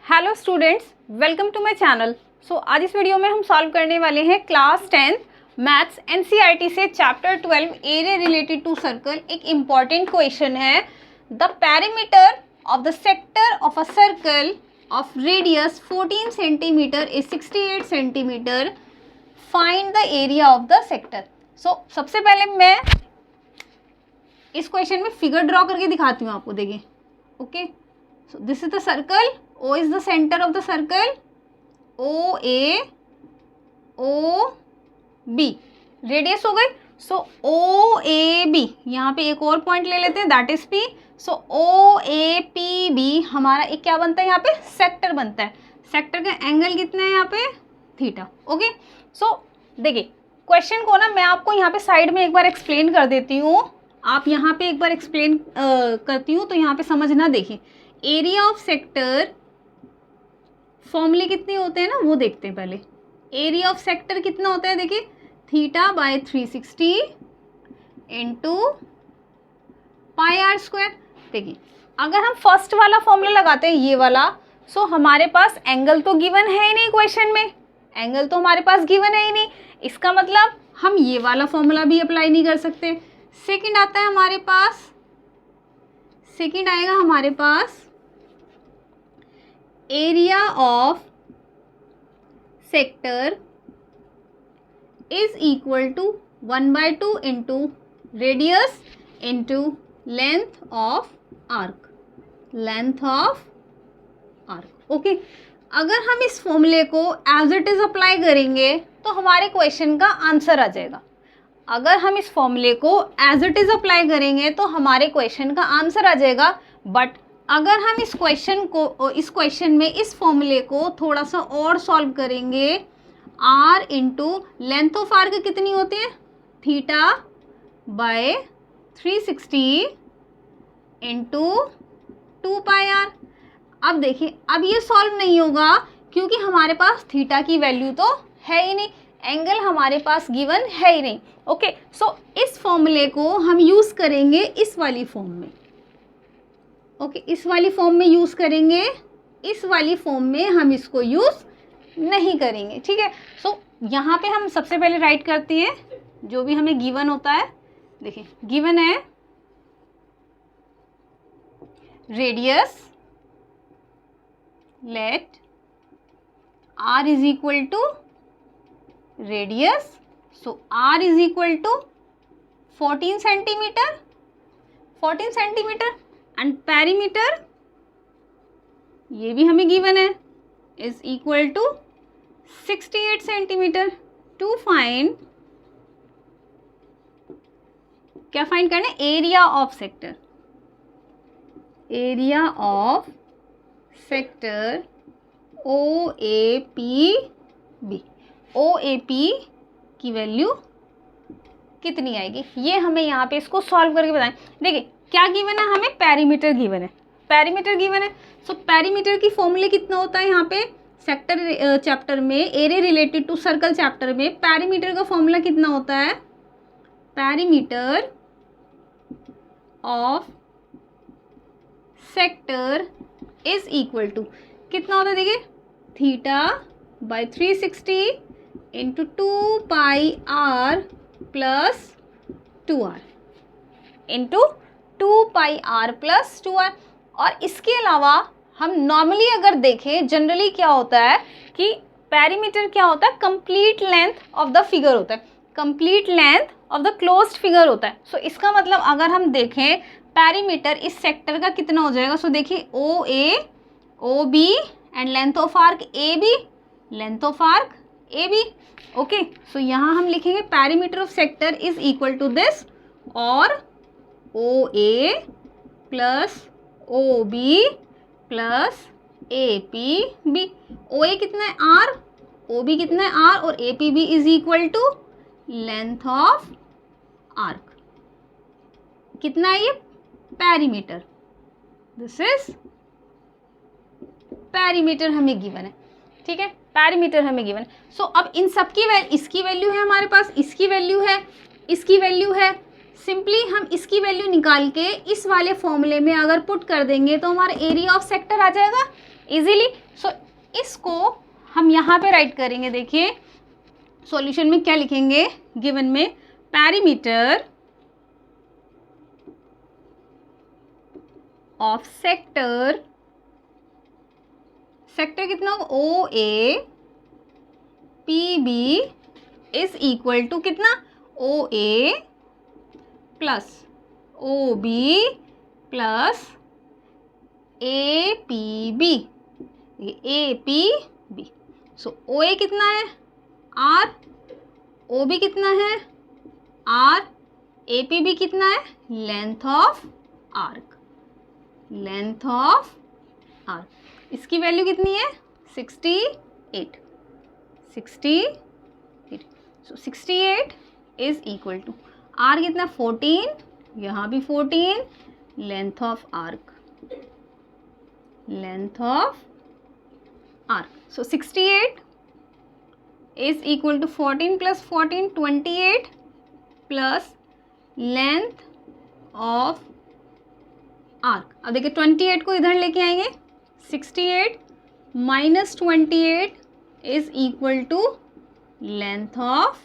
Hello students, welcome to my channel. So आज इस video में हम सॉल्व करने वाले हैं क्लास 10 मैथ्स एनसीईआरटी से chapter 12 area related to circle. एक इम्पॉर्टेंट क्वेश्चन है, the perimeter of the sector of a circle of radius 14 centimetre is 68 centimetre, find the area of the sector. So सबसे पहले मैं इस क्वेश्चन में figure draw करके दिखाती हूँ आपको। देखिए, okay, so this is the circle, O is the center of the circle, OA, OB, radius हो गई। सो OAB, यहाँ पे एक और पॉइंट ले लेते हैं, that is P। So OAPB हमारा एक क्या बनता है, यहाँ पे सेक्टर बनता है। सेक्टर का एंगल कितना है यहाँ पे, थीटा। ओके, सो देखिए क्वेश्चन को ना मैं आपको यहाँ पे साइड में एक बार एक्सप्लेन कर देती हूँ। आप यहाँ पे एक बार एक्सप्लेन करती हूँ तो यहाँ पे समझना। देखिए, एरिया ऑफ सेक्टर फॉर्मूले कितने होते हैं ना, वो देखते हैं पहले। एरिया ऑफ सेक्टर कितना होता है, देखिए theta by 360 into pi R square. देखिए अगर हम फर्स्ट वाला फॉर्मूला लगाते हैं, ये वाला, सो हमारे पास एंगल तो गिवन है ही नहीं क्वेश्चन में, एंगल तो हमारे पास गिवन है ही नहीं। इसका मतलब हम ये वाला फॉर्मूला भी अप्लाई नहीं कर सकते। सेकंड आता है हमारे पास, सेकंड आएगा हमारे पास area of sector is equal to 1/2 into radius into length of arc, length of arc. Okay, अगर हम इस फॉर्मूले को एज इट इज अप्लाई करेंगे तो हमारे क्वेश्चन का आंसर आ जाएगा। अगर हम इस फॉर्मूले को एज इट इज अप्लाई करेंगे तो हमारे क्वेश्चन का आंसर आ जाएगा। बट अगर हम इस क्वेश्चन में इस फॉर्मूले को थोड़ा सा और सॉल्व करेंगे, r into length of arc कितनी होती है, theta by 360 into 2 pi R. अब देखिए, अब ये सॉल्व नहीं होगा क्योंकि हमारे पास थीटा की वैल्यू तो है ही नहीं, एंगल हमारे पास गिवन है ही नहीं। ओके, सो इस फॉर्मूले को हम यूज़ करेंगे इस वाली फॉर्म में। ओके, इस वाली फॉर्म में यूज़ करेंगे, इस वाली फॉर्म में हम इसको यूज़ नहीं करेंगे। ठीक है, सो यहाँ पे हम सबसे पहले राइट करते हैं जो भी हमें गिवन होता है। देखिए गिवन है radius, let r is equal to radius, so r is equal to 14 centimetre, 14 centimetre and perimeter, ये भी हमें गिवन है, is equal to 68 centimetre. To find, क्या फाइंड करना है, area of sector, area of sector OAPB, OAP की value कितनी आएगी, ये हमें यहाँ पे इसको सॉल्व करके बताएं। देखिए क्या गिवन है, हमें पेरीमीटर गिवन है, पेरीमीटर गिवन है। सो पेरीमीटर की फॉर्मूले कितना होता है यहाँ पे, सेक्टर चैप्टर में, area related to circle chapter में पेरीमीटर का फॉर्मूला कितना होता है, perimeter of sector is equal to कितना होता है, देखिए theta by 360 into 2 pi R plus 2r into 2 pi R plus 2r। और इसके अलावा हम नॉर्मली अगर देखें, जनरली क्या होता है कि पेरीमीटर क्या होता है, complete length of the figure होता है, complete length of the closed figure होता है। सो इसका मतलब अगर हम देखें पेरीमीटर इस सेक्टर का कितना हो जाएगा, सो देखिए OA, OB and length of arc AB, length of arc AB। Okay, so यहाँ हम लिखेंगे perimeter of sector is equal to this, और OA plus OB plus APB। OA कितना है R, OB कितना है R, और APB is equal to length of arc. कितना है ये, पेरीमीटर, दिस इज पेरीमीटर हमें गिवन है। ठीक है, पेरीमीटर हमें गिवन है। सो अब इन सब की इसकी वैल्यू है हमारे पास, इसकी वैल्यू है, इसकी वैल्यू है। सिंपली हम इसकी वैल्यू निकाल के इस वाले फॉर्मूले में अगर पुट कर देंगे तो हमारा एरिया ऑफ सेक्टर आ जाएगा। इजीली। सो इसको हम यहाँ पे राइट करेंगे। देखिए सॉल्यूशन में क्या लिखेंगे, गिवन में पेरीमीटर ऑफ सेक्टर, सेक्टर कितना होगा O A P B is equal to कितना O A plus O B plus A P B, A P B. So O A कितना है आर, ओ बी कितना है आर, ए पी बी कितना है length of arc, length of arc. इसकी value कितनी है 68, 68। So 68 is equal to R कितना 14, यहाँ भी 14, length of arc, length of arc. So 68 is equal to 14 plus 14 28 plus length of arc. अब देखिए 28 को इधर लेके आएंगे, 68 minus 28 is equal to length of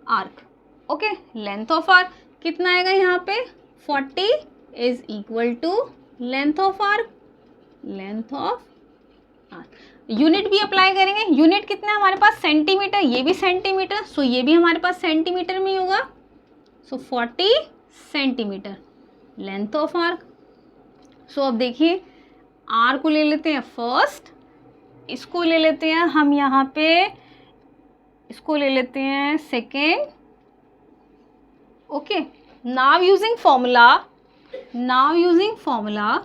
arc. Okay, length of arc कितना आएगा यहाँ पे 40 is equal to length of arc, length of arc. Unit भी अप्लाई करेंगे, यूनिट कितना है हमारे पास सेंटीमीटर, ये भी सेंटीमीटर, सो ये भी हमारे पास सेंटीमीटर में ही होगा। सो 40 सेंटीमीटर लेंथ ऑफ आर्क। सो अब देखिए आर को ले लेते हैं फर्स्ट, इसको ले लेते हैं हम यहाँ पे, इसको ले लेते हैं second. Okay, now using formula, now using formula,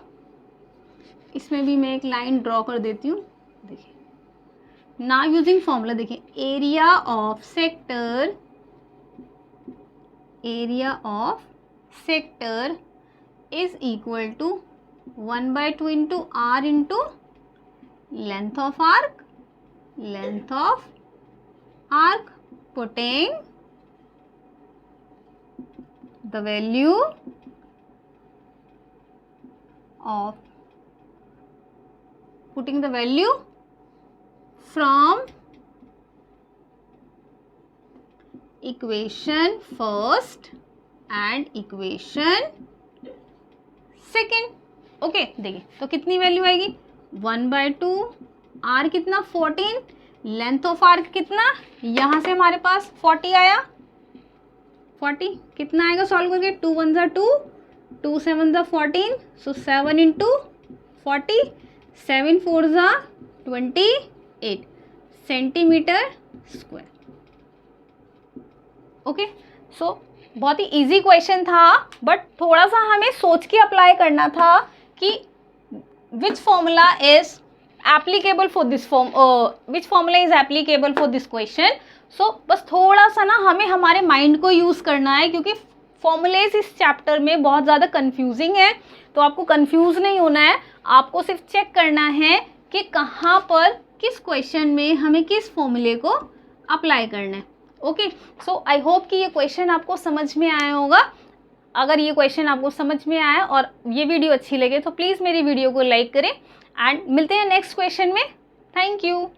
इसमें भी मैं एक लाइन ड्रॉ कर देती हूँ। देखिए नाउ यूजिंग फॉर्मूला, देखिए area of sector, area of sector is equal to 1/2 into R into length of arc, length of arc, putting the value of, putting the value from equation first and equation second। Okay, देखिए तो कितनी value आएगी 1/2, are कितना 14, length of arc कितना, यहाँ से हमारे पास 40 आया, 40 कितना आएगा सॉल्व करके 2 1 ज़ा 2, 2 7 ज़ा 14, सो 7 इंटू 40, 7 4 ज़ा 28 सेंटीमीटर स्क्वायर। ओके, सो बहुत ही इजी क्वेश्चन था, बट थोड़ा सा हमें सोच के अप्लाई करना था कि which formula is applicable for this which formula is applicable for this question. So बस थोड़ा सा ना हमें हमारे माइंड को यूज़ करना है, क्योंकि फॉर्मूलेज इस चैप्टर में बहुत ज़्यादा कंफ्यूजिंग है। तो आपको कंफ्यूज नहीं होना है, आपको सिर्फ चेक करना है कि कहाँ पर किस क्वेश्चन में हमें किस फॉर्मूले को अप्लाई करना है। ओके, सो आई होप कि ये क्वेश्चन आपको समझ में आया होगा। अगर ये क्वेश्चन आपको समझ में आया और ये वीडियो अच्छी लगे तो प्लीज़ मेरी वीडियो को लाइक करें, एंड मिलते हैं नेक्स्ट क्वेश्चन में। Thank you.